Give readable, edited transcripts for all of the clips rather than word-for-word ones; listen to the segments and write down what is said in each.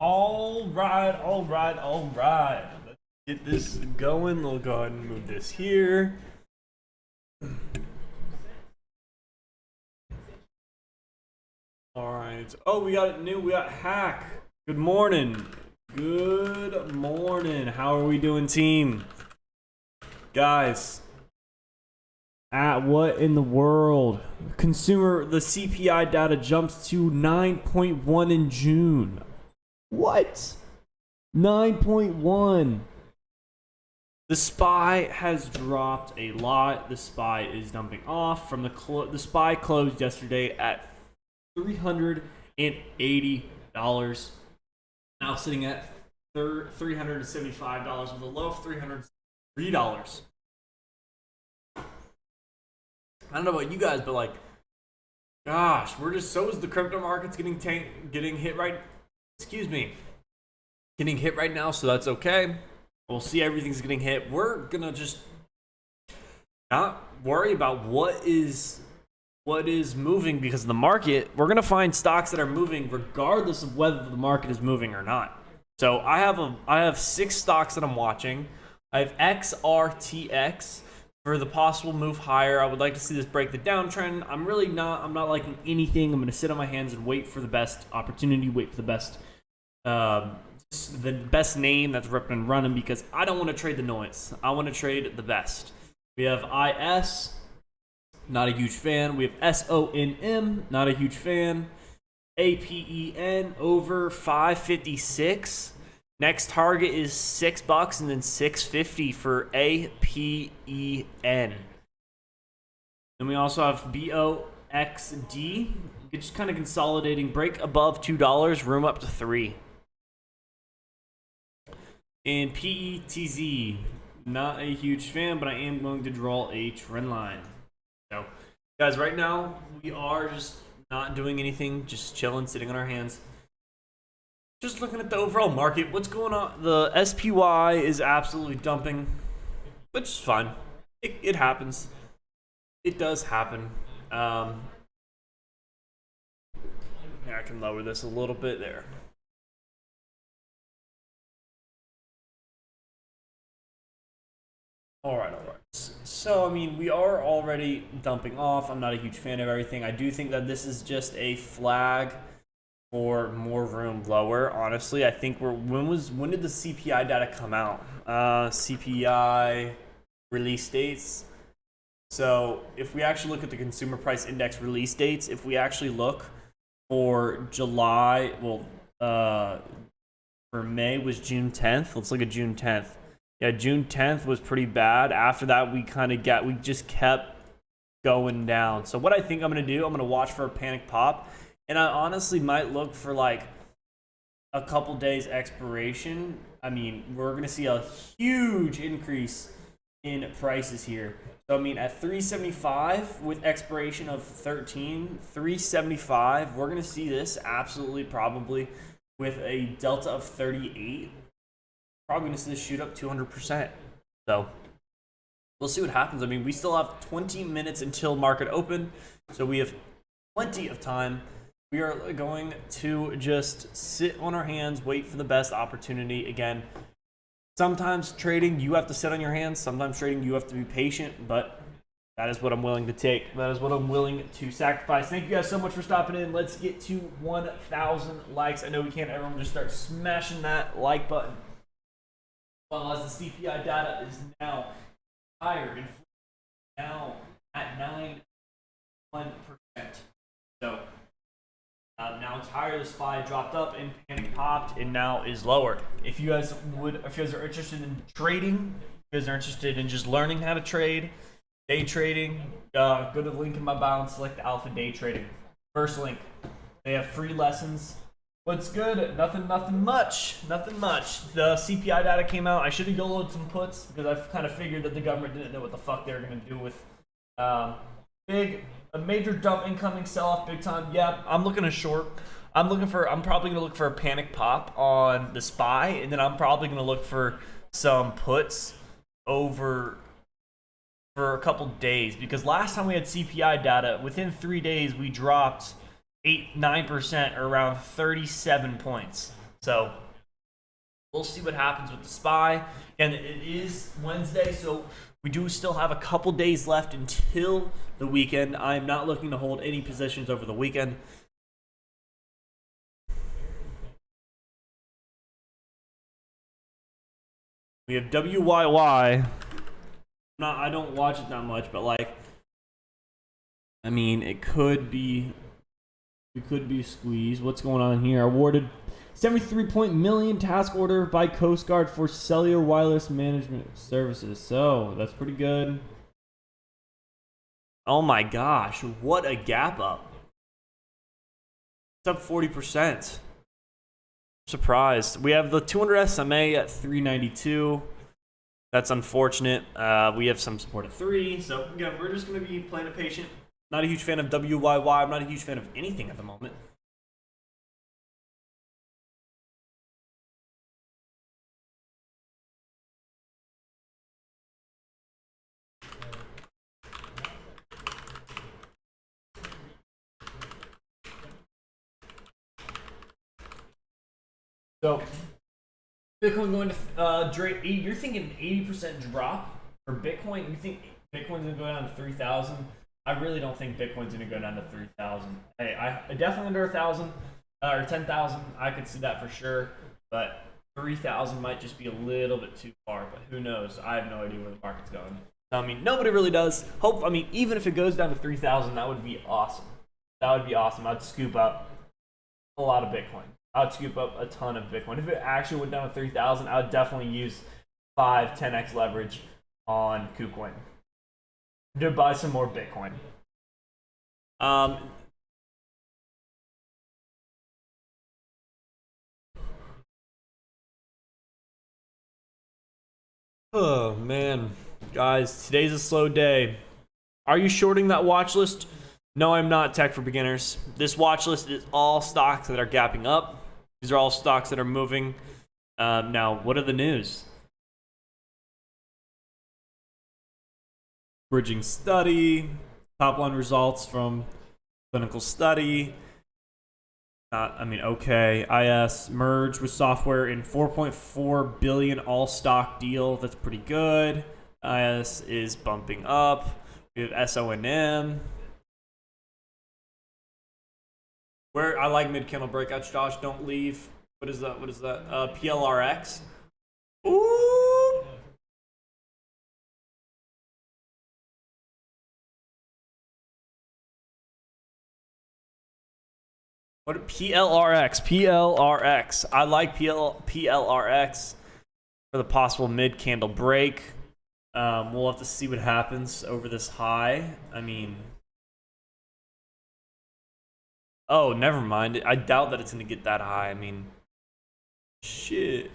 All right. Let's get this going. We'll go ahead and move this here. All right. Oh, we got Hack. Good morning. Good morning. How are we doing, team? Guys. What in the world? The CPI data jumps to 9.1 in June. What? 9.1. The SPY has dropped a lot. The SPY is dumping off from the SPY closed yesterday at $380. Now sitting at $375 with a low of $303. I don't know about you guys, but like, gosh, so is the crypto markets getting hit right. Getting hit right now, so that's okay. We'll see everything's getting hit. We're gonna just not worry about what is moving because of the market. We're gonna find stocks that are moving regardless of whether the market is moving or not. So I have 6 stocks that I'm watching. I have XRTX. For the possible move higher, I would like to see this break the downtrend. I'm not liking anything. I'm going to sit on my hands and wait for the best opportunity, wait for the best name that's ripping and running because I don't want to trade the noise. I want to trade the best. We have IS, not a huge fan. We have SONM, not a huge fan. APEN over 556. Next target is $6 and then $6.50 for APEN. Then we also have BOXD, just kind of consolidating, break above $2, room up to $3. And PETZ, not a huge fan, but I am going to draw a trend line. So, guys, right now we are just not doing anything, just chilling, sitting on our hands. Just looking at the overall market, what's going on? The SPY is absolutely dumping, which is fine. It happens. It does happen. Yeah, I can lower this a little bit there. All right. So, I mean, we are already dumping off. I'm not a huge fan of everything. I do think that this is just a flag for more room lower. Honestly, I think when did the CPI data come out? CPI release dates. So if we actually look at the consumer price index release dates, if we actually look for July, for May was June 10th. Let's look at June 10th. Yeah, June 10th was pretty bad. After that, we just kept going down. So what I think I'm gonna do, I'm gonna watch for a panic pop. And I honestly might look for like a couple days expiration. I mean, we're going to see a huge increase in prices here. So, I mean, at 375 with expiration of 375, we're going to see this absolutely probably with a delta of 38. Probably going to see this shoot up 200%. So, we'll see what happens. I mean, we still have 20 minutes until market open. So, we have plenty of time. We are going to just sit on our hands, wait for the best opportunity. Again, sometimes trading, you have to sit on your hands. Sometimes trading, you have to be patient, but that is what I'm willing to take. That is what I'm willing to sacrifice. Thank you guys so much for stopping in. Let's get to 1,000 likes. I know we can't. Everyone just start smashing that like button. Well, as the CPI data is now higher, now at 9.1%. So, now it's higher. The SPY dropped up and panic popped and now is lower. If you guys are interested in trading, if you guys are interested in just learning how to trade, day trading, go to the link in my bio and select Alpha Day Trading. First link. They have free lessons. What's good? Nothing much. The CPI data came out. I should have YOLO'd some puts because I've kind of figured that the government didn't know what the fuck they were going to do with a major dump, incoming sell-off, big time. Yeah, I'm looking to short. I'm probably going to look for a panic pop on the SPY, and then I'm probably going to look for some puts over for a couple days, because last time we had CPI data, within 3 days we dropped 9%, or around 37 points. So we'll see what happens with the SPY. And it is Wednesday, so we do still have a couple days left until the weekend. I am not looking to hold any positions over the weekend. We have WYY. I don't watch it that much, but like, I mean, it could be. We could be squeezed. What's going on here? Awarded 73 million task order by Coast Guard for cellular wireless management services. So that's pretty good. Oh my gosh, what a gap up. It's up 40%. Surprised. We have the 200 SMA at 392. That's unfortunate. We have some support at 3. So again, we're just going to be playing it patient. Not a huge fan of WYY. I'm not a huge fan of anything at the moment. So Bitcoin going to Drake. You're thinking 80% drop for Bitcoin. You think Bitcoin's going to go down to 3,000? I really don't think Bitcoin's going to go down to 3,000. Hey, I definitely under 1,000 or 10,000. I could see that for sure, but 3,000 might just be a little bit too far. But who knows? I have no idea where the market's going. I mean, nobody really does. I mean, even if it goes down to 3,000, that would be awesome. That would be awesome. I'd scoop up a lot of Bitcoin. I would scoop up a ton of Bitcoin. If it actually went down to 3,000, I would definitely use 10x leverage on KuCoin to buy some more Bitcoin. Oh man, guys, today's a slow day. Are you shorting that watch list? No, I'm not. Tech for beginners. This watch list is all stocks that are gapping up. These are all stocks that are moving. Now, what are the news? Bridging study, top line results from clinical study. Okay. IS merged with software in 4.4 billion all stock deal. That's pretty good. IS is bumping up. We have SONM. Where I like mid candle breakouts, Josh. Don't leave. What is that? PLRX. Ooh. What PLRX? PLRX. I like PLRX for the possible mid candle break. We'll have to see what happens over this high. I mean, oh, never mind. I doubt that it's gonna get that high. I mean, shit.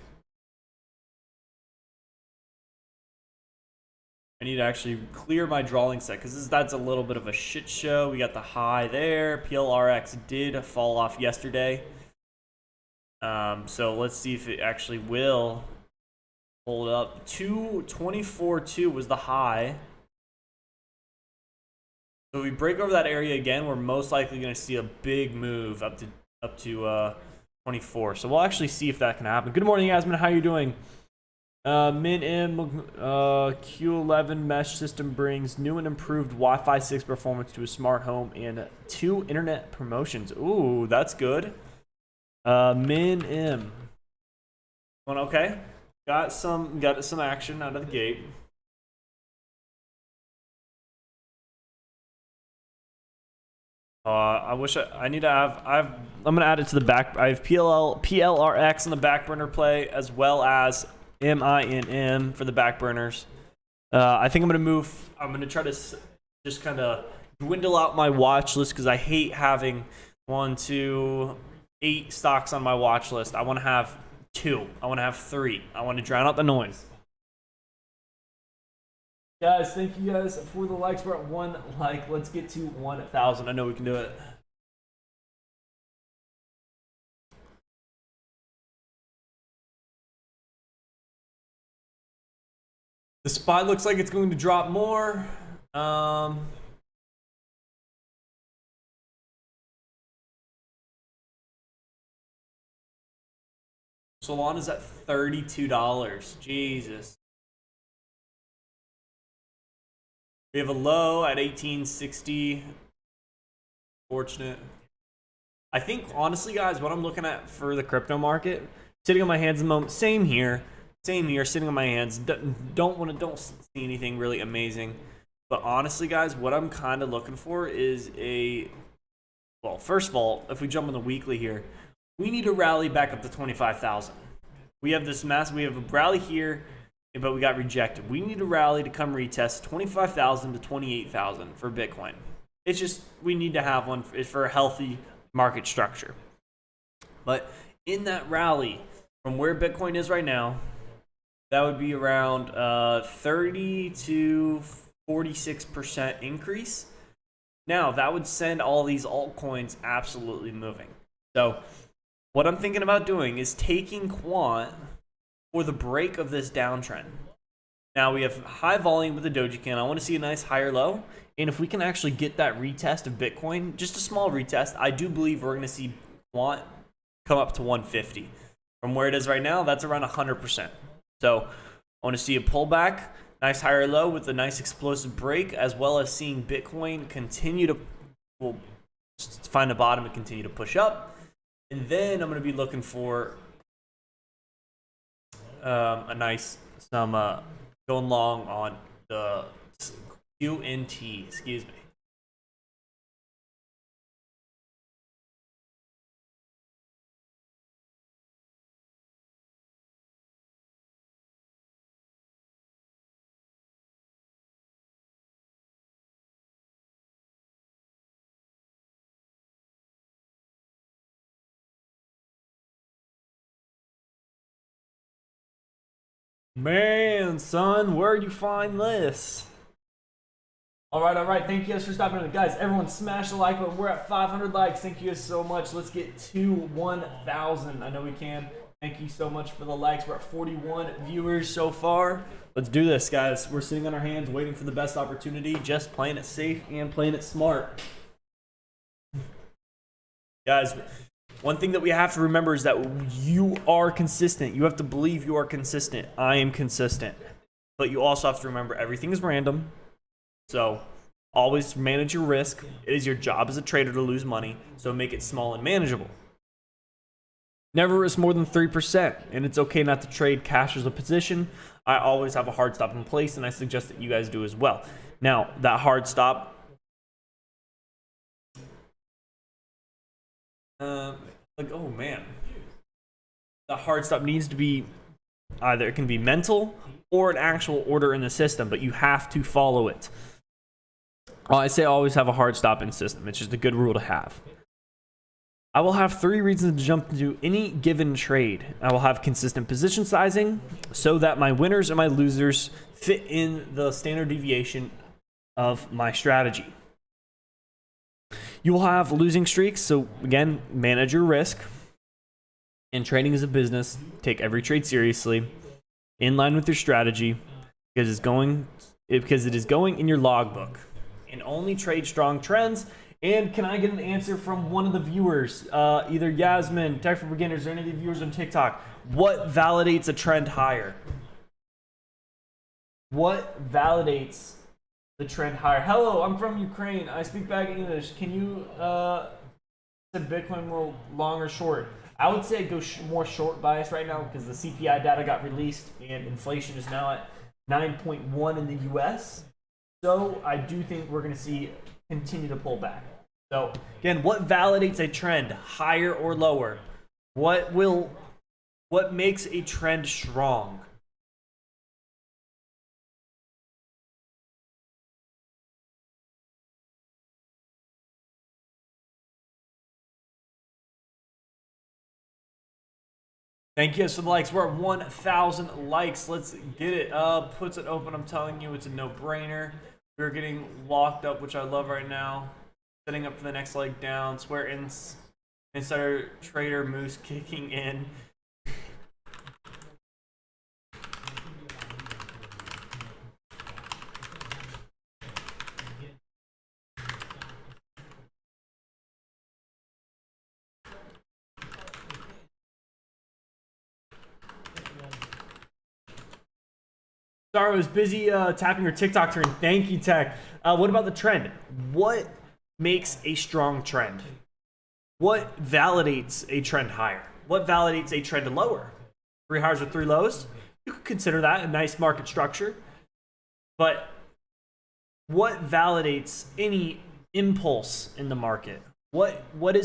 I need to actually clear my drawing set because that's a little bit of a shit show. We got the high there. PLRX did fall off yesterday. So let's see if it actually will hold up. 224.2 was the high. So if we break over that area again, we're most likely going to see a big move up to 24. So we'll actually see if that can happen. Good morning, Yasmin. How are you doing? Min-M Q11 mesh system brings new and improved Wi-Fi 6 performance to a smart home and 2 internet promotions. Ooh, that's good. Min-M. Going okay. Got some action out of the gate. I wish I need to have. I'm gonna add it to the back. I have PLRX on the back burner play as well as MINM for the back burners. I think I'm gonna try to just kind of dwindle out my watch list because I hate having 1, 2, 8 stocks on my watch list. I want to have 2. I want to have 3. I want to drown out the noise. Guys, thank you guys for the likes. We're at 1 like. Let's get to 1,000. I know we can do it. The SPY looks like it's going to drop more. Solana's at $32. Jesus. We have a low at 1860. Fortunate. I think honestly, guys, what I'm looking at for the crypto market, sitting on my hands at the moment, same here, sitting on my hands. Don't see anything really amazing. But honestly, guys, what I'm kind of looking for is well, first of all, if we jump on the weekly here, we need to rally back up to 25,000. We have a rally here, but we got rejected. We need to rally to come retest 25,000 to 28,000 for Bitcoin. It's just, we need to have one for a healthy market structure. But in that rally, from where Bitcoin is right now, that would be around 30 to 46% increase. Now, that would send all these altcoins absolutely moving. So, what I'm thinking about doing is taking quant for the break of this downtrend. Now, we have high volume with the Dogecoin. I want to see a nice higher low. And if we can actually get that retest of Bitcoin, just a small retest, I do believe we're going to see quant come up to 150. From where it is right now, that's around 100%. So, I want to see a pullback, nice higher low with a nice explosive break, as well as seeing Bitcoin continue to find a bottom and continue to push up. And then I'm going to be looking for some going long on the QNT, excuse me. Man, son, where'd you find this? All right. Thank you guys for stopping in. Guys, everyone smash the like button. We're at 500 likes. Thank you guys so much. Let's get to 1,000. I know we can. Thank you so much for the likes. We're at 41 viewers so far. Let's do this, guys. We're sitting on our hands waiting for the best opportunity, just playing it safe and playing it smart. Guys, one thing that we have to remember is that you are consistent. You have to believe you are consistent. I am consistent. But you also have to remember everything is random. So always manage your risk. It is your job as a trader to lose money, so make it small and manageable. Never risk more than 3%, and it's okay not to trade cash as a position. I always have a hard stop in place, and I suggest that you guys do as well. Now, that hard stop, oh man, the hard stop needs to be either it can be mental or an actual order in the system, but you have to follow it. I say always have a hard stop in the system. It's just a good rule to have. I will have 3 reasons to jump into any given trade. I will have consistent position sizing so that my winners and my losers fit in the standard deviation of my strategy. You will have losing streaks, so again, manage your risk. And trading is a business. Take every trade seriously, in line with your strategy, because it is going in your logbook. And only trade strong trends. And can I get an answer from one of the viewers, either Yasmin, Tech for Beginners, or any of the viewers on TikTok? What validates a trend higher? What validates the trend higher? Hello, I'm from Ukraine. I speak back English. Can you say Bitcoin more long or short? I would say go more short bias right now because the CPI data got released and inflation is now at 9.1 in the US. So I do think we're going to continue to pull back. So again, what validates a trend, higher or lower? What makes a trend strong? Thank you guys for the likes. We're at 1,000 likes. Let's get it up. Puts it open. I'm telling you, it's a no-brainer. We're getting locked up, which I love right now. Setting up for the next leg down. Swear insider trader moose kicking in. Sorry, I was busy tapping your TikTok screen. Thank you, Tech. What about the trend? What makes a strong trend? What validates a trend higher? What validates a trend lower? 3 highs with 3 lows? You could consider that a nice market structure. But what validates any impulse in the market? What do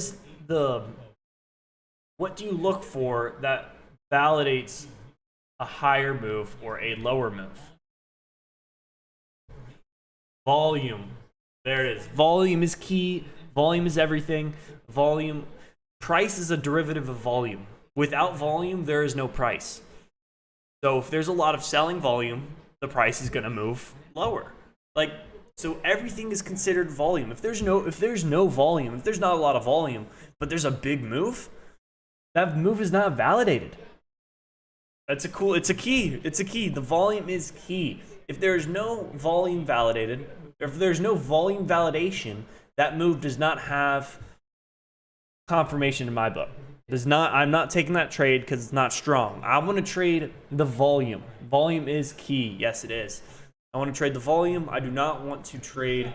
you look for that validates a higher move or a lower move? Volume. There it is. Volume is key. Volume is everything. Volume. Price is a derivative of volume. Without volume, there is no price. So if there's a lot of selling volume, the price is going to move lower. So everything is considered volume. If there's no volume, if there's not a lot of volume, but there's a big move, that move is not validated. It's a key. The volume is key. If there's no volume validated, or if there's no volume validation, that move does not have confirmation in my book. I'm not taking that trade because it's not strong. I want to trade the volume. Volume is key. Yes, it is. I want to trade the volume. I do not want to trade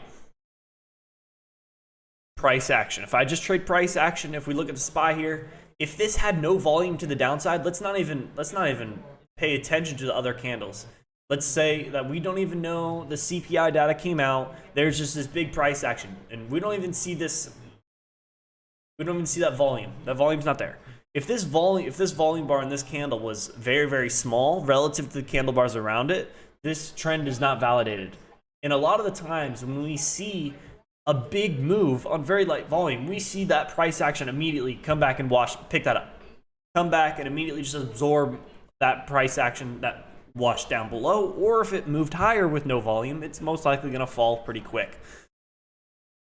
price action. If I just trade price action, if we look at the SPY here, if this had no volume to the downside, let's not even pay attention to the other candles. Let's say that we don't even know the CPI data came out. There's just this big price action, and we don't even see this. We don't even see that volume. That volume's not there. If this volume bar in this candle was very, very small relative to the candle bars around it, this trend is not validated. And a lot of the times when we see a big move on very light volume, we see that price action immediately come back and pick that up. Come back and immediately just absorb that price action that washed down below, or if it moved higher with no volume, it's most likely going to fall pretty quick.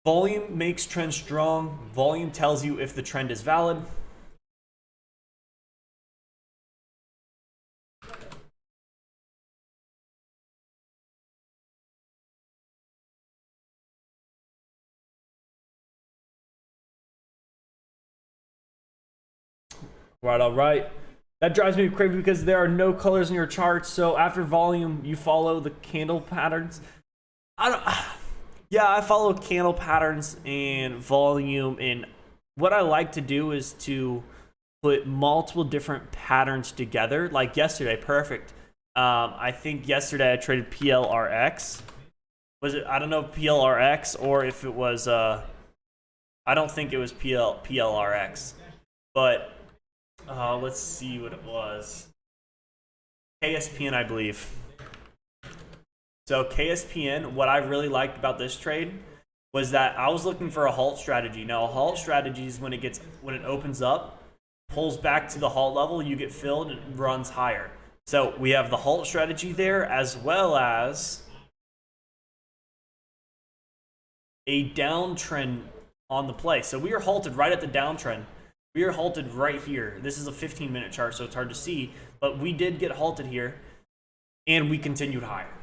Volume makes trends strong. Volume tells you if the trend is valid. Right, all right. That drives me crazy because there are no colors in your charts. So after volume, you follow the candle patterns. Yeah, I follow candle patterns and volume. And what I like to do is to put multiple different patterns together. Like yesterday, perfect. I think yesterday I traded PLRX. Was it? I don't know if PLRX or if it was. I don't think it was PLRX, but. Let's see what it was. KSPN, I believe. So KSPN, what I really liked about this trade was that I was looking for a halt strategy. Now, a halt strategy is when it opens up, pulls back to the halt level, you get filled, and runs higher. So we have the halt strategy there, as well as a downtrend on the play. So we are halted right at the downtrend. We are halted right here. This is a 15-minute chart, so it's hard to see, but we did get halted here, and we continued higher.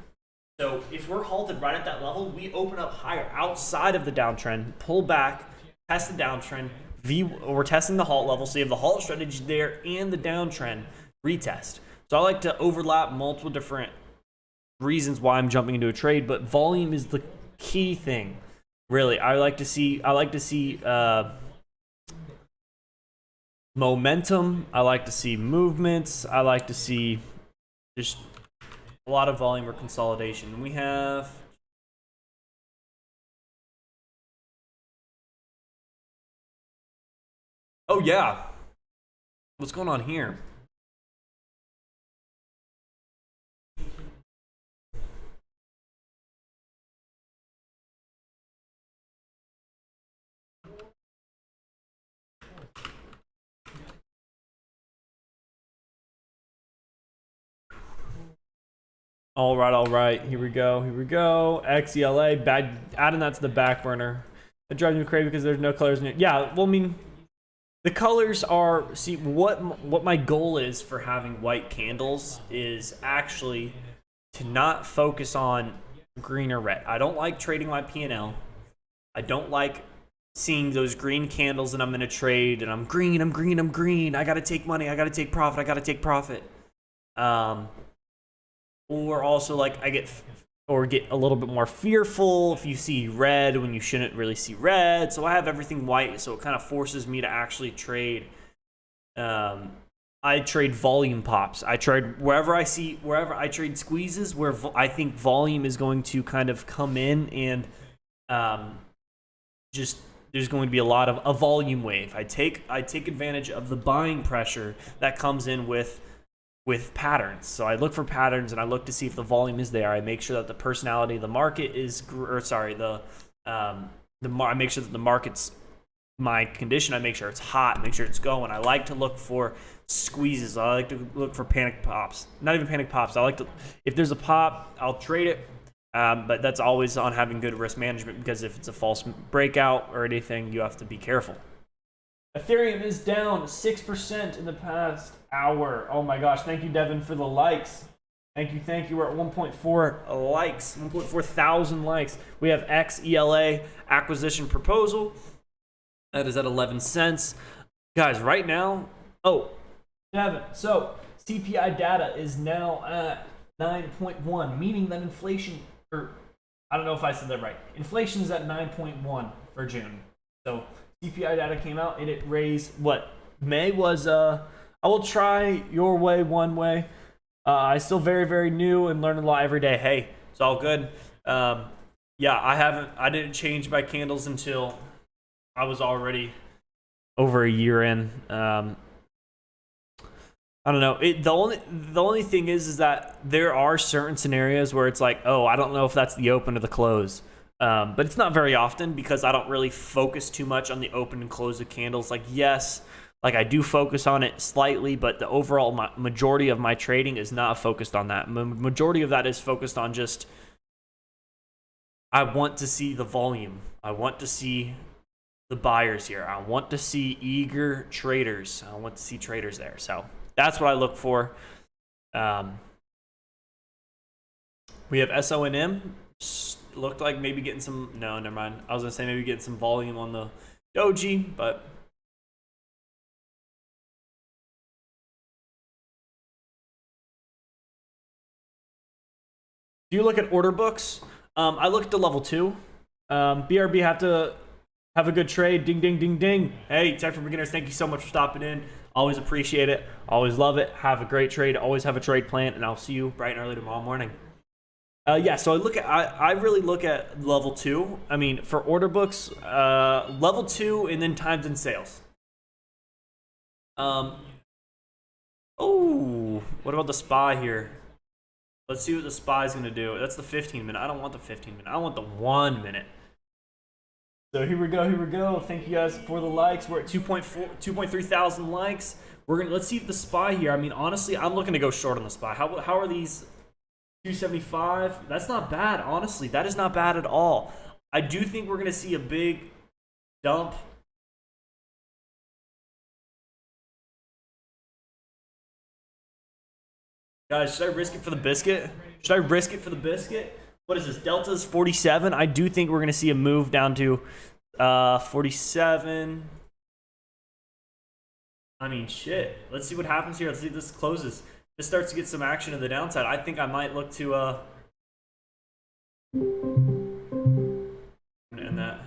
So if we're halted right at that level, we open up higher outside of the downtrend, pull back, test the downtrend. We're testing the halt level, so you have the halt strategy there and the downtrend retest. So I like to overlap multiple different reasons why I'm jumping into a trade, but volume is the key thing. Really, I like to see momentum. I like to see movements. I like to see just a lot of volume or consolidation. We have oh yeah, what's going on here? All right. Here we go. XELA, bad. Adding that to the back burner. It drives me crazy because there's no colors in it. Yeah, well, I mean, the colors are. See, what my goal is for having white candles is actually to not focus on green or red. I don't like trading my P&L. I don't like seeing those green candles and I'm in a trade and I'm green. I gotta take money. I gotta take profit. or also like I get a little bit more fearful if you see red when you shouldn't really see red. So I have everything white, so it kind of forces me to actually trade. I trade volume pops. I trade wherever I trade squeezes where I think volume is going to kind of come in, and just there's going to be a lot of a volume wave. I take advantage of the buying pressure that comes in with patterns. So I look for patterns and I look to see if the volume is there. I make sure that the personality of the market is, I make sure that the market's my condition. I make sure it's hot, make sure it's going. I like to look for squeezes. I like to look for panic pops. Not even panic pops. I like to, if there's a pop, I'll trade it. But that's always on having good risk management, because if it's a false breakout or anything, you have to be careful. Ethereum is down 6% in the past hour. Oh my gosh. Thank you, Devin, for the likes. Thank you. We're at 1.4 likes, 1.4 thousand likes. We have XELA acquisition proposal. That is at 11 cents. Guys, right now, Devin, so CPI data is now at 9.1, meaning that inflation, or I don't know if I said that right. Inflation is at 9.1 for June. So CPI data came out and it raised what May was. I will try your way one way. I still very, very new and learn a lot every day. Hey, it's all good. I didn't change my candles until I was already over a year in. I don't know. The only thing is that there are certain scenarios where it's like, I don't know if that's the open or the close. But it's not very often, because I don't really focus too much on the open and close of candles. Like, yes, like I do focus on it slightly, but the overall majority of my trading is not focused on that. Majority of that is focused on just, I want to see the volume. I want to see the buyers here. I want to see eager traders. I want to see traders there. So that's what I look for. We have SONM. Looked like maybe getting some. No, never mind. I was gonna say maybe getting some volume on the doji, but do you look at order books? I look at the level 2. BRB have a good trade. Ding, ding, ding, ding. Hey, Tech for Beginners, thank you so much for stopping in. Always appreciate it. Always love it. Have a great trade. Always have a trade plan, and I'll see you bright and early tomorrow morning. So I really look at level 2. I mean, for order books, level 2 and then times in sales. What about the SPY here? Let's see what the SPY is going to do. That's the 15 minute. I don't want the 15 minute. I want the 1 minute. So here we go. Thank you guys for the likes. We're at 2.3 thousand likes. Let's see if the SPY here. I mean, honestly, I'm looking to go short on the SPY. How are these? 275. That's not bad, honestly. That is not bad at all. I do think we're going to see a big dump. Guys, should I risk it for the biscuit? What is this? Delta's 47. I do think we're going to see a move down to 47. I mean, shit. Let's see what happens here. Let's see if this closes. This starts to get some action to the downside. I think I might look to and that.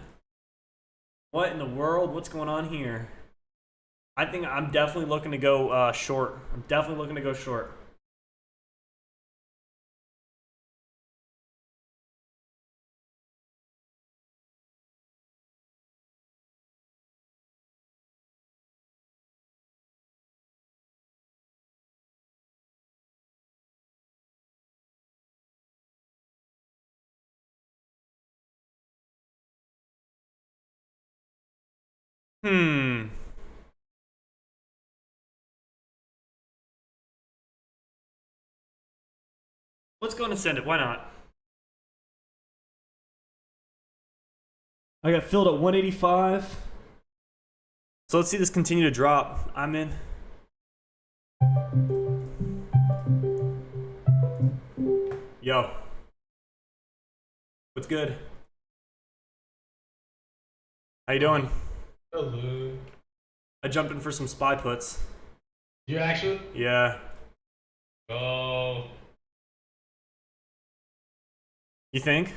What in the world? What's going on here? I think I'm definitely looking to go short. Let's go and send it. Why not? I got filled at 185. So let's see this continue to drop. I'm in. Yo. What's good? How you doing? Hello. I jumped in for some SPY puts. You actually? Yeah. Oh. You think?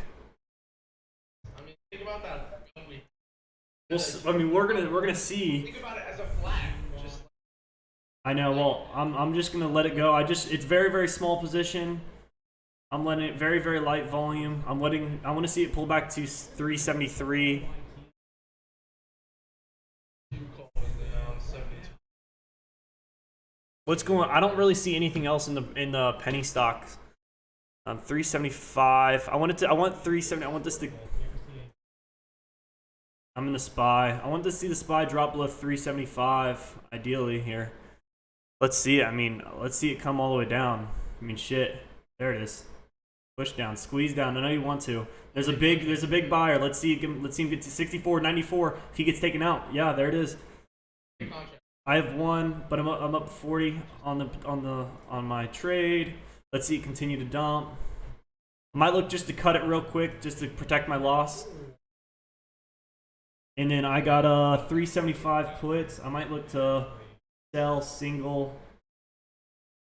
I mean, think about that. I mean, we're gonna see. Think about it as a flag. Just I know. Well, I'm just gonna let it go. It's very very small position. I'm letting it very very light volume. I want to see it pull back to 373. What's going? I don't really see anything else in the penny stocks. 375. I want 370. I want this to. I'm in the SPY. I want to see the SPY drop below 375, ideally here. Let's see it. I mean, let's see it come all the way down. I mean, shit. There it is. Push down, squeeze down. I know you want to. There's a big buyer. Let's see him get to 64.94. If he gets taken out, yeah, there it is. I have one, but I'm up 40 on my trade. Let's see it continue to dump. I might look just to cut it real quick, just to protect my loss. And then I got 375 puts. I might look to sell single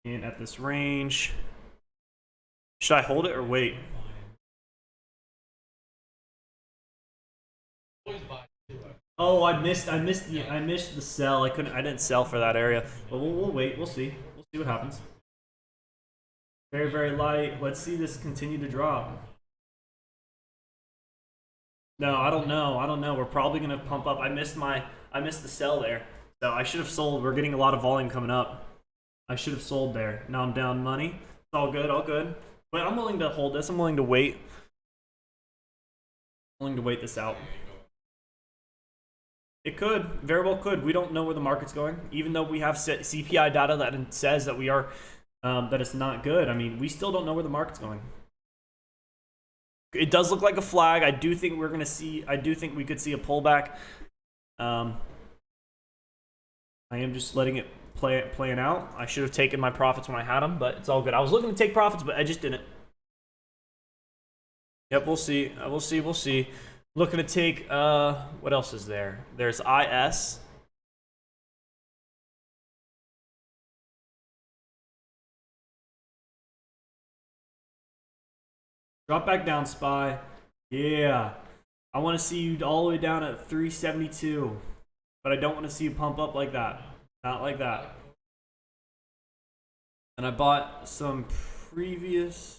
in at this range. Should I hold it or wait? Oh, I missed the sell. I didn't sell for that area. But we'll wait. We'll see. We'll see what happens. Very very light. Let's see this continue to drop. No, I don't know. We're probably gonna pump up. I missed the sell there. So I should have sold. We're getting a lot of volume coming up. I should have sold there. Now I'm down money. It's all good, all good. But I'm willing to hold this. I'm willing to wait. I'm willing to wait this out. It could, very well could. We don't know where the market's going. Even though we have CPI data that says that we are, that it's not good. I mean, we still don't know where the market's going. It does look like a flag. I do think we could see a pullback. I am just letting it playing out. I should have taken my profits when I had them, but it's all good. I was looking to take profits, but I just didn't. Yep, we'll see. We'll see. Looking to take, what else is there? There's IS. Drop back down, SPY. Yeah. I want to see you all the way down at 372. But I don't want to see you pump up like that. Not like that. And I bought some previous.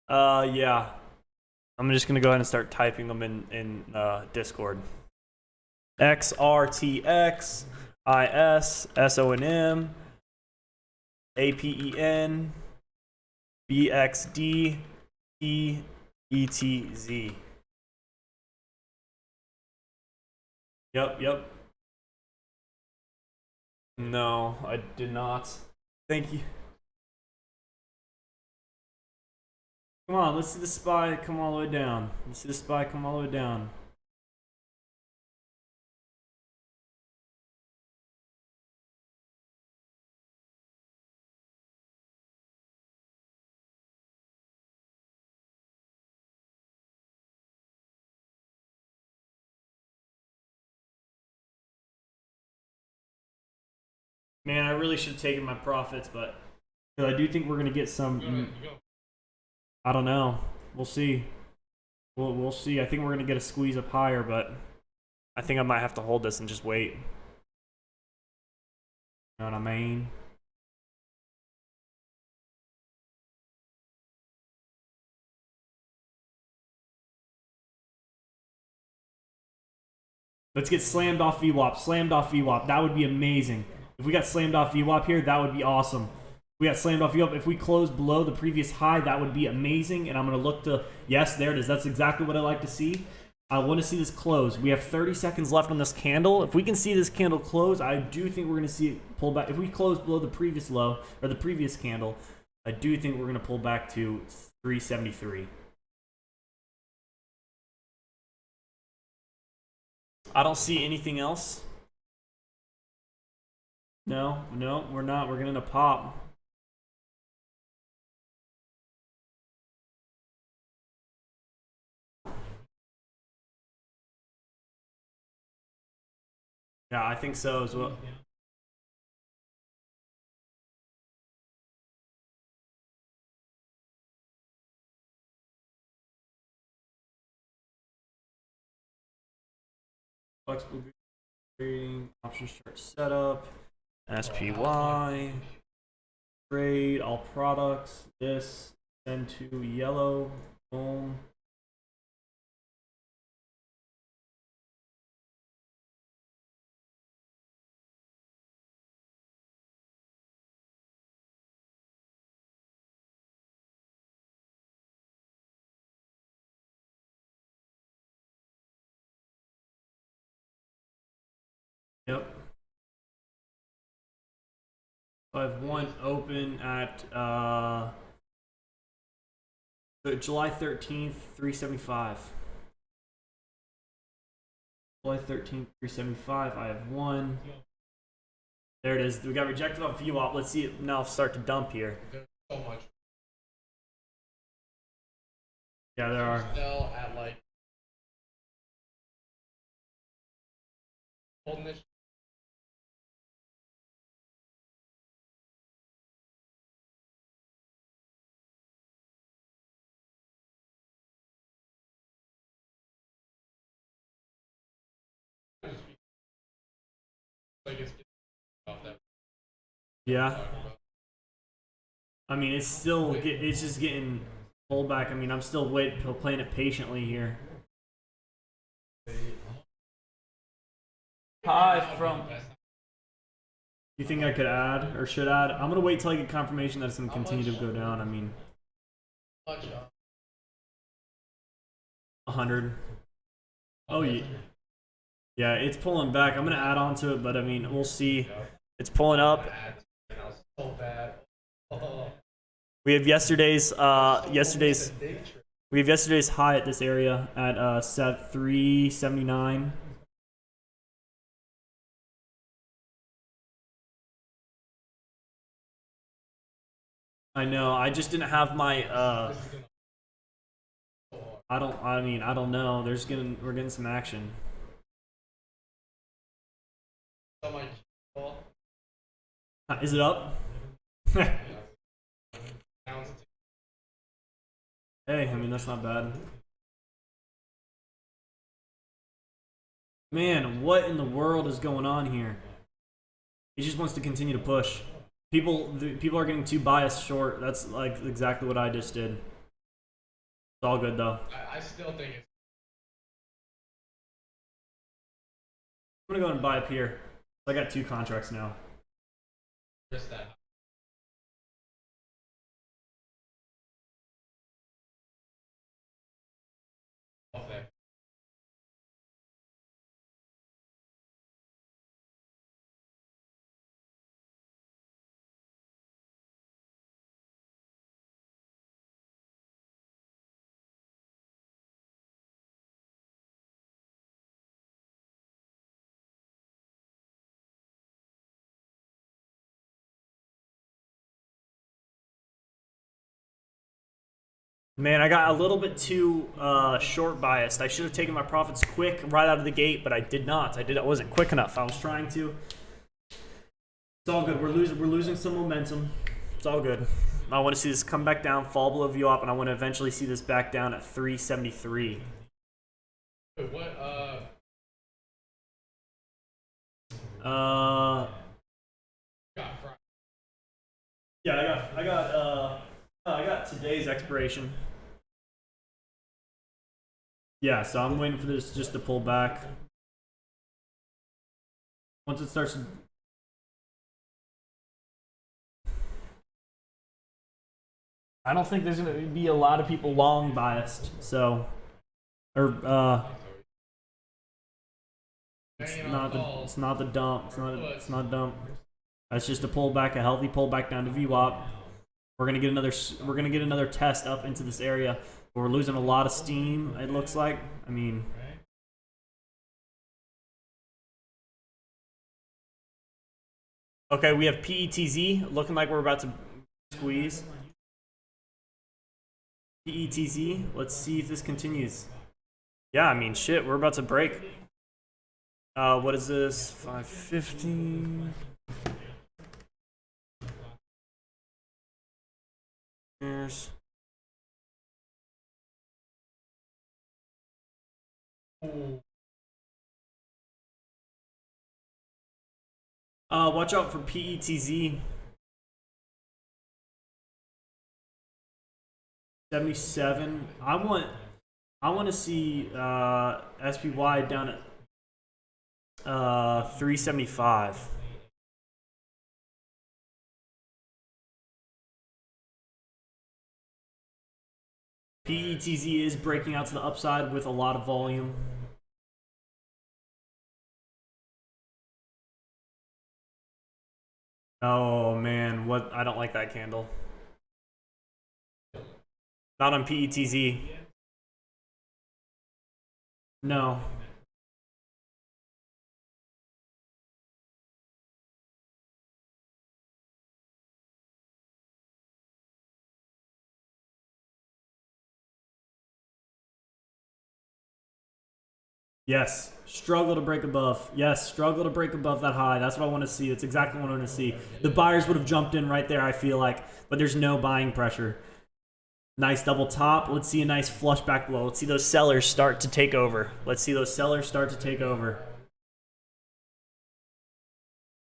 Yeah. I'm just gonna go ahead and start typing them in Discord. XRTX, IS, SONM, APEN, BXD, ETZ. Yep. No, I did not. Thank you. Come on, let's see the SPY come all the way down. Let's see the SPY come all the way down. Man, I really should have taken my profits, but I do think we're gonna get some. I don't know. We'll see. We'll see. I think we're gonna get a squeeze up higher, but I think I might have to hold this and just wait. You know what I mean? Let's get slammed off VWAP. Slammed off VWAP. That would be amazing. If we got slammed off VWAP here, that would be awesome. If we got slammed off VWAP. If we close below the previous high, that would be amazing. And I'm going to look to, yes, there it is. That's exactly what I like to see. I want to see this close. We have 30 seconds left on this candle. If we can see this candle close, I do think we're going to see it pull back. If we close below the previous low, or the previous candle, I do think we're going to pull back to 373. I don't see anything else. No, we're not. We're gonna pop. Yeah, I think so as well. Flexible trading, options chart setup, SPY, trade, all products, this, send to yellow, boom. Yep. I have one open at July 13th, 375. July 13th, 375. I have one. There it is. We got rejected on VWAP. Let's see it now start to dump here. There's so much. Yeah, there are. Still at like holding this. Like it's off that. Yeah. I mean, it's still it's just getting pulled back. I mean, I'm still playing it patiently here. Hi from. You think I could add or should add? I'm gonna wait till I get confirmation that it's gonna continue to go down. I mean, 100. Oh yeah. Yeah, it's pulling back. I'm gonna add on to it, but I mean, we'll see. It's pulling up. So bad. We have yesterday's we have yesterday's high at this area at set 379. I know. I just didn't have my I don't know. We're getting some action. Is it up? Hey, I mean, that's not bad. Man, what in the world is going on here? He just wants to continue to push. People are getting too biased short. That's like exactly what I just did. It's all good though. I still think it's. I'm gonna go and buy up here. I got 2 contracts now. Just that. Okay. Man, I got a little bit too short biased. I should have taken my profits quick right out of the gate, but I did not. I wasn't quick enough. I was trying to. It's all good. We're losing some momentum. It's all good. I want to see this come back down, fall below VWAP, and I want to eventually see this back down at 373. Wait, what? Yeah, I got today's expiration. Yeah, so I'm waiting for this just to pull back. Once it starts to... I don't think there's going to be a lot of people long biased, so... It's not the dump. It's not dump. That's just a pullback, a healthy pullback down to VWAP. We're gonna get another test up into this area. But we're losing a lot of steam. It looks like. I mean. Okay, we have PETZ looking like we're about to squeeze. PETZ. Let's see if this continues. Yeah, I mean, shit, we're about to break. What is this? 550. Here's. Watch out for PETZ. 77. I want to see SPY down at 375. PETZ is breaking out to the upside with a lot of volume. Oh man, what? I don't like that candle. Not on PETZ. No. Yes. Struggle to break above. Yes. Struggle to break above that high. That's what I want to see. That's exactly what I want to see. The buyers would have jumped in right there, I feel like, but there's no buying pressure. Nice double top. Let's see a nice flush back below. Let's see those sellers start to take over. Let's see those sellers start to take over.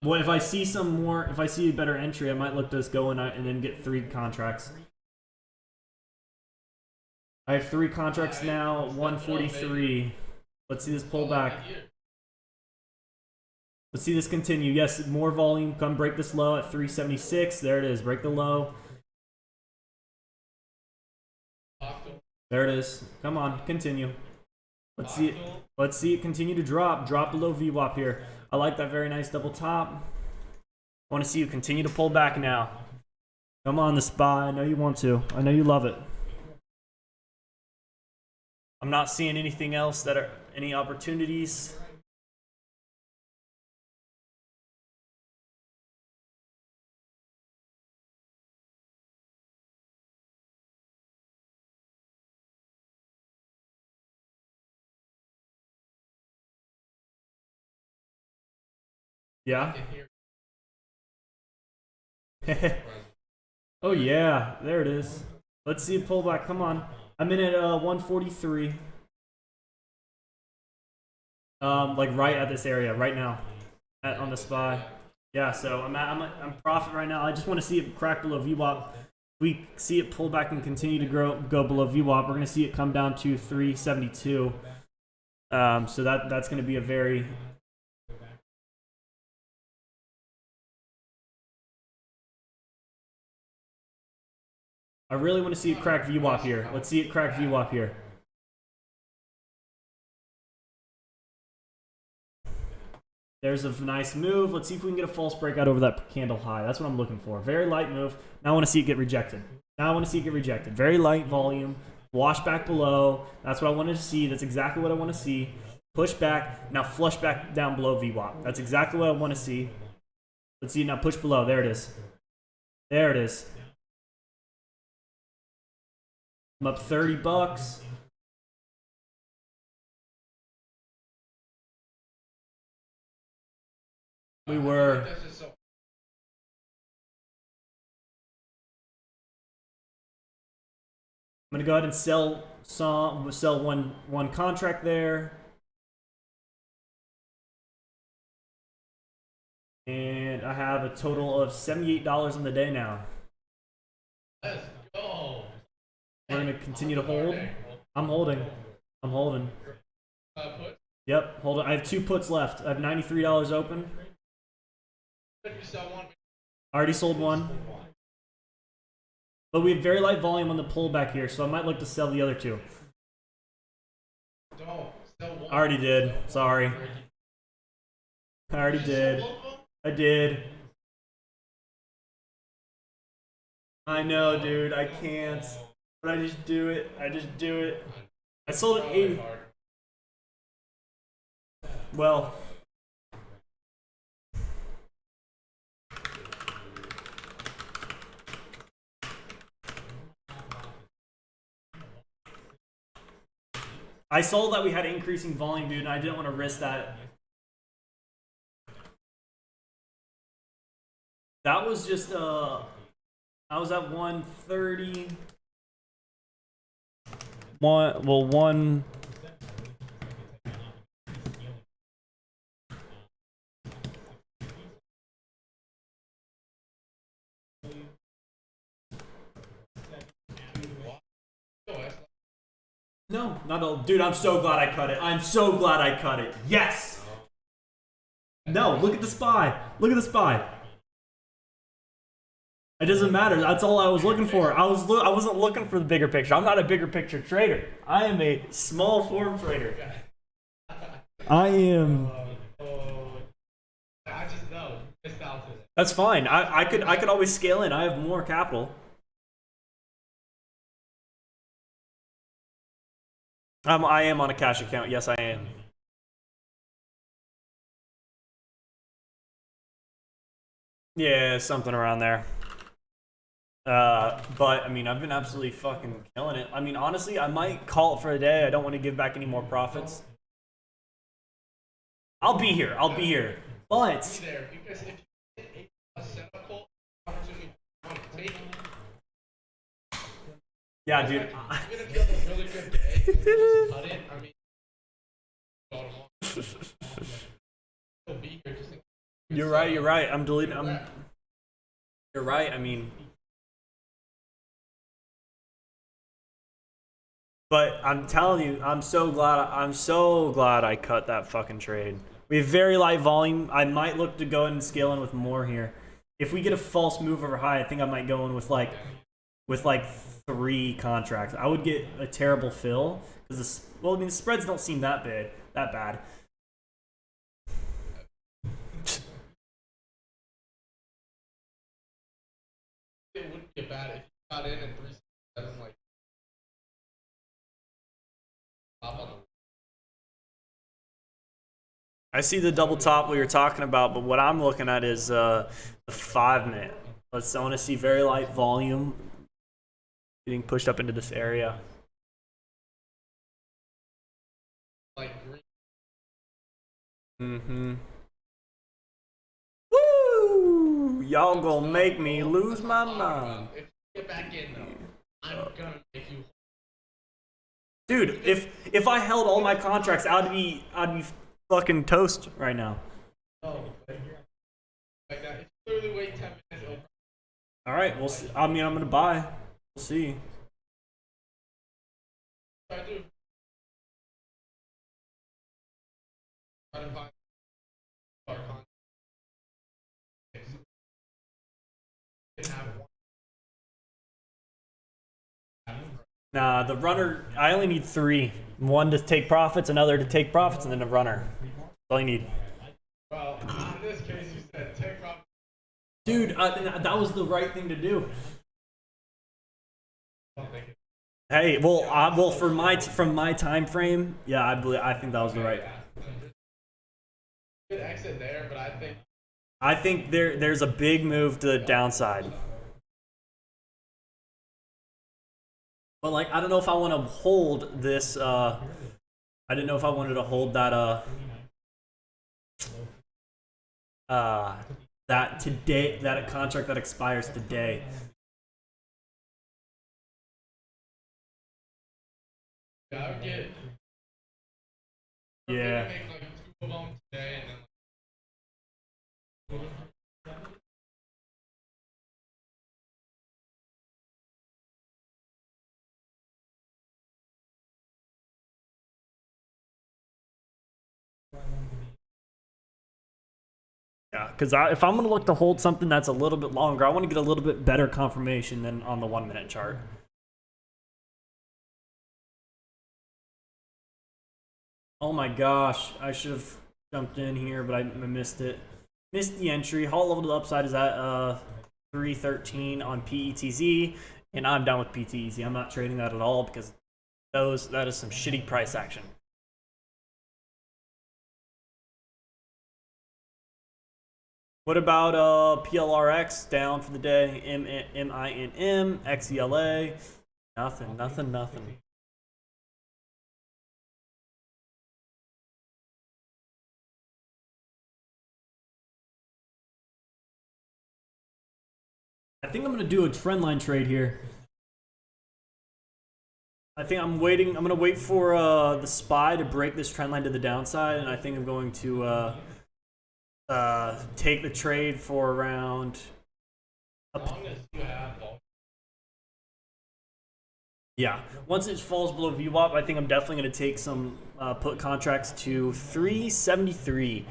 Well, if I see some more, if I see a better entry, I might look to go in and then get 3 contracts. I have 3 contracts now, 143. Let's see this pull back. Let's see this continue. Yes, more volume. Come break this low at 376. There it is. Break the low. There it is. Come on, continue. Let's see it. Let's see it continue to drop. Drop below VWAP here. I like that very nice double top. I want to see you continue to pull back now. Come on, the SPY. I know you want to. I know you love it. I'm not seeing anything else that are any opportunities. Yeah. Oh yeah, there it is. Let's see a pullback. Come on. I'm in at 143. Like right at this area right now, on the SPY. Yeah, so I'm profit right now. I just want to see it crack below VWAP. If we see it pull back and continue to go below VWAP, we're gonna see it come down to 372. So that's gonna be a very I really want to see it crack VWAP here. Let's see it crack VWAP here. There's a nice move. Let's see if we can get a false breakout over that candle high. That's what I'm looking for. Very light move. Now I want to see it get rejected. Now I want to see it get rejected. Very light volume. Wash back below. That's what I wanted to see. That's exactly what I want to see. Push back. Now flush back down below VWAP. That's exactly what I want to see. Let's see. Now push below. There it is. There it is. I'm up $30. We were. I'm gonna go ahead and sell one contract there, and I have a total of $78 on the day now. Let's go. We're gonna continue to hold. I'm holding. I'm holding. Put. Yep, hold on. I have 2 puts left. I have $93 open. You sell one. I already sold one. But we have very light volume on the pullback here, so I might look to sell the other 2. Don't sell one. I already did. Sorry. I already did. I did. I know, dude. I can't. But I just do it. I just do it. I sold it 80. Well. I saw that we had increasing volume, dude, and I didn't want to risk that. That was just I was at 130. One No, not all. Dude, I'm so glad I cut it. I'm so glad I cut it. Yes. No, look at the SPY. Look at the SPY. It doesn't matter. That's all I was looking for. I wasn't looking for the bigger picture. I'm not a bigger picture trader. I am a small form trader. I am. I just know. Missed out to it. That's fine. I could always scale in. I have more capital. I am on a cash account. Yes, I am. Yeah, something around there. But I mean, I've been absolutely fucking killing it. I mean, honestly, I might call it for a day. I don't want to give back any more profits. I'll be here. I'll be here. But Be there because if you get a setup call, opportunity to take it. yeah, dude. Even if you have a really good day, and you just cut it. I mean, still be here just in case. You're right. You're right. I'm deleting. You're right. I mean. But I'm telling you, I'm so glad I cut that fucking trade. We have very light volume. I might look to go and scale in with more here. If we get a false move over high, I think I might go in with like 3 contracts. I would get a terrible fill because well, I mean the spreads don't seem that bad. It wouldn't get bad if you got in 3-7 like. Top on the I see the double top we were talking about, but what I'm looking at is the 5-minute. I want to see very light volume getting pushed up into this area. like green. Mm-hmm. Woo! Y'all gonna make me lose my mind. If you get back in though, I'm gonna make you. Dude, if I held all my contracts, I'd be fucking toast right now. No, like that. If you literally wait 10 minutes, it'll All right, we'll see. I mean, I'm gonna buy. We'll see. try to do. Try to find our content. Can have one. Nah, the runner. I only need 3. One to take profits, another to take profits, and then a runner. That's all you need. Well, in this case, you said take profit. Dude, that was the right thing to do. Hey, well, from my time frame, yeah, I think that was the right. Good exit there, but I think there's a big move to the downside. But like, I don't know if I want to hold this. I didn't know if I wanted to hold that. That today, that contract that expires today. I would get. Yeah. Make like 2 of them today, and then. Yeah, because if I'm gonna look to hold something that's a little bit longer, I want to get a little bit better confirmation than on the 1-minute chart. Oh my gosh, I should have jumped in here, but I missed it. Missed the entry. Haul level to the upside is at 313 on PETZ, and I'm done with PTZ. I'm not trading that at all because that is some shitty price action. What about PLRX down for the day? MINM, XELA, nothing. I think I'm gonna do a trend line trade here. I think I'm gonna wait for the SPY to break this trend line to the downside, and I think I'm going to take the trade for around. As long as you have Yeah. Once it falls below VWAP, I think I'm definitely going to take some put contracts to 373.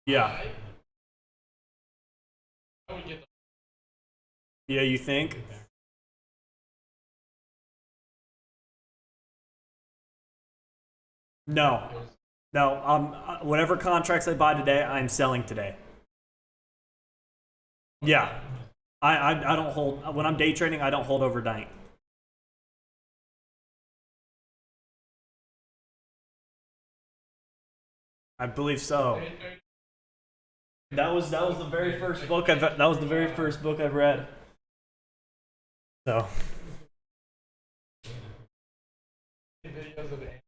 Yeah. I would get Yeah, you think? No. No. Whatever contracts I buy today, I'm selling today. Yeah. I don't hold when I'm day trading. I don't hold overnight. I believe so. That was the very first book I've read. So videos of it.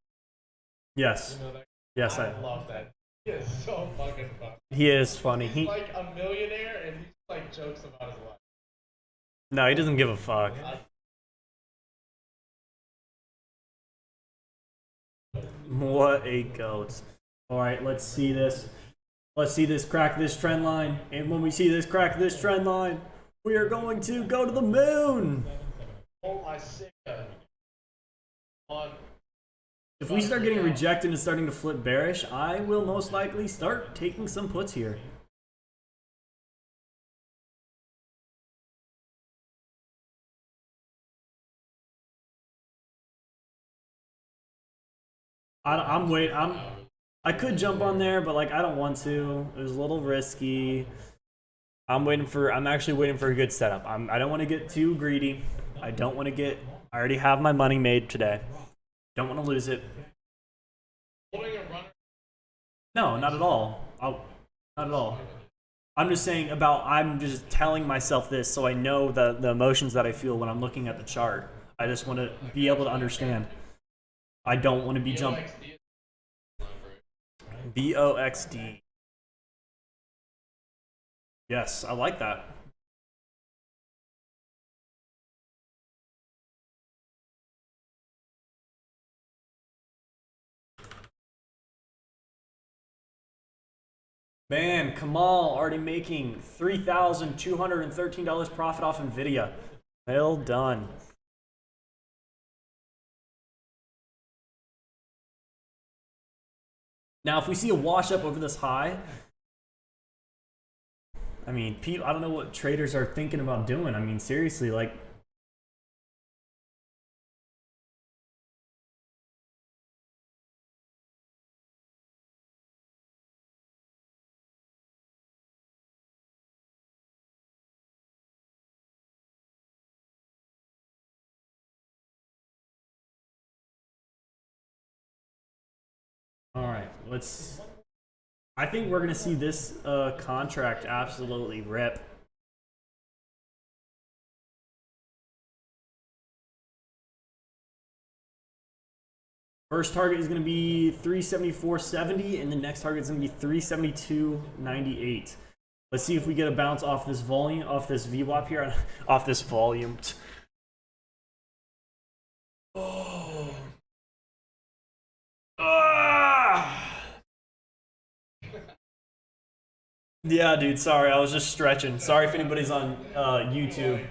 yes, You know that? yes, I love that. He is so fucking funny. he is funny. He's like a millionaire and he like jokes about his life. No, he doesn't give a fuck. What a goat. All right, let's see this. Let's see this crack this trend line. And when we see this crack this trend line, we are going to go to the moon. Oh my sicko. On If we start getting rejected and starting to flip bearish, I will most likely start taking some puts here. I could jump on there, but like I don't want to. It was a little risky. I'm actually waiting for a good setup. I don't want to get too greedy. I already have my money made today. Don't want to lose it. holding a runner. No, not at all. Not at all. I'm just telling myself this so I know the emotions that I feel when I'm looking at the chart. I just want to be able to understand. I don't want to be jumping. BOXD. Yes, I like that. Man, Kamal already making $3,213 profit off Nvidia. Well done. Now, if we see a wash up over this high, I mean, I don't know what traders are thinking about doing. I mean, seriously, like. All right, I think we're gonna see this contract absolutely rip. First target is going to be 374.70, and the next target is going to be 372.98. Let's see if we get a bounce off this volume, off this VWAP here, off this volume. Oh. Ah. Yeah, dude. Sorry, I was just stretching. Sorry if anybody's on YouTube.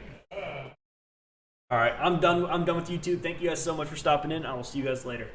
All right, I'm done. I'm done with YouTube. Thank you guys so much for stopping in. I will see you guys later.